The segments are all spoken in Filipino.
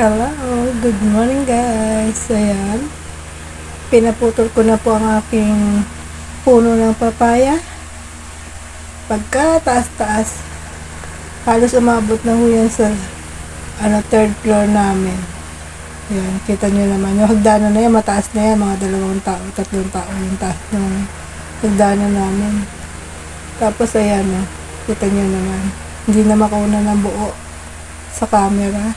Hello, good morning guys. Ayan, pinaputol ko na po ang aking puno ng papaya. Pagka taas-taas, halos umabot na ho yan sa third floor namin. Ayan, kita nyo naman. Yung hagdanan na yan, mataas na yan. Mga 2 tao, 3 tao yung taas ng hagdanan namin. Tapos ayan, kita nyo naman. Hindi na makuna ng buo sa camera.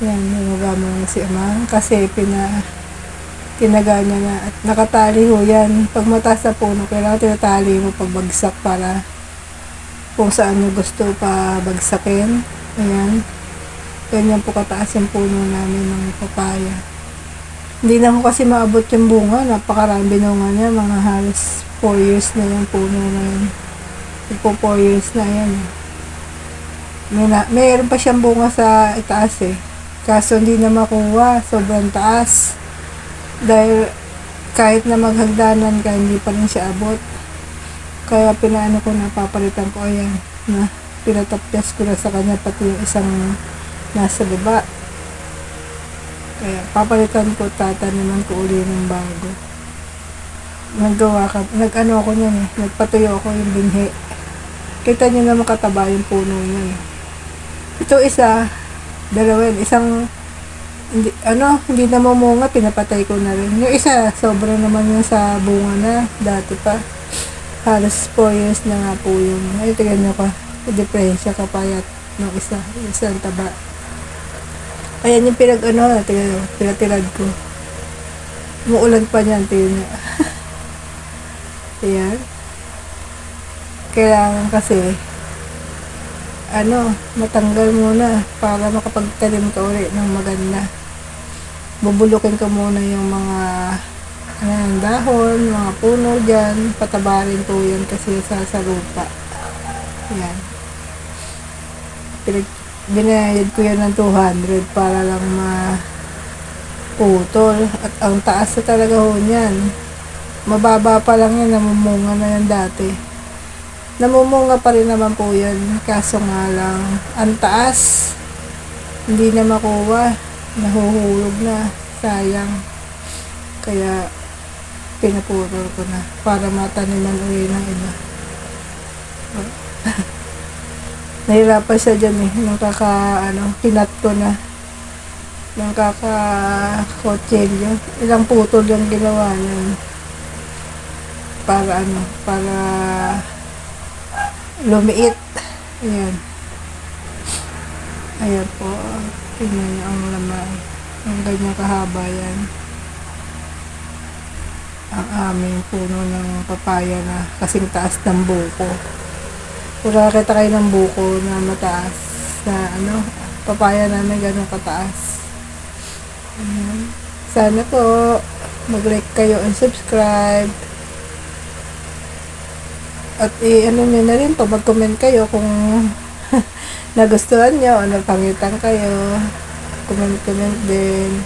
Yan, nilagamo na si Amang kasi tinaga niya na at nakatali ho yan. Pag mataas na puno, kailangan tinatali mo pagbagsak para kung saan nyo gusto pa bagsakin. Ayan. Ganyan po kataas yung puno namin ng papaya. Hindi na ko kasi maabot yung bunga. Napakarami binunga niya. Mga halos 4 years na yung puno na yun. Ipo 4 years na yan. Mayroon pa siyang bunga sa itaas Kaso hindi na makuha, sobrang taas. Dahil kahit na maghagdanan ka, hindi pa rin siya abot. Kaya pinaano ko na, papalitan ko, ayan, na pinatapyas ko na sa kanya pati yung isang nasa baba. Kaya papalitan ko, tataniman ko uli ng bago. Nag-ano ako niyan nagpatuyo ako yung binhi. Kita nyo naman kataba yung puno niya. Ito isa, dalawa yun. Isang hindi na mamunga, pinapatay ko na rin. Yung isa, sobra naman yung sa bunga na. Dati pa. Halos 4 years na nga po yung. Ay, tignan nyo ka. Diferensya kapayat ng isa. Isang taba. Ayan yung tignan nyo, pinatilad ko. Umuulan pa niyan, tignan nyo. Ayan. Kailangan kasi matanggal muna para makapagtanim ka ulit ng maganda. Bubulukin ka muna yung mga dahon, mga puno dyan. Patabarin po yan kasi sa lupa. Yan. Binayad ko yan ng 200 para lang maputol. At ang taas na talaga ho niyan. Mababa pa lang yan, namumunga na yan dati. Namumunga pa rin naman po yan, kaso nga lang ang taas, hindi na makuha, nahuhulog na, sayang. Kaya pinaputol ko na para mataniman ulit ng iba. Nahirapan siya dyan nung kinat ko na, nung kotselyo. Ilang putol yung ginawa niyan para lumiit. Ayan. Ayan po. Tingnan nyo ang laman. Ang ganyan kahaba yan. Ang aming puno ng papaya na kasing taas ng buko. Kung nakakita kayo ng buko na mataas na papaya namin ganun kataas. Ayan. Sana po mag-like kayo and subscribe. At nyo na rin po, mag-comment kayo kung nagustuhan nyo o napangitan kayo. Comment din.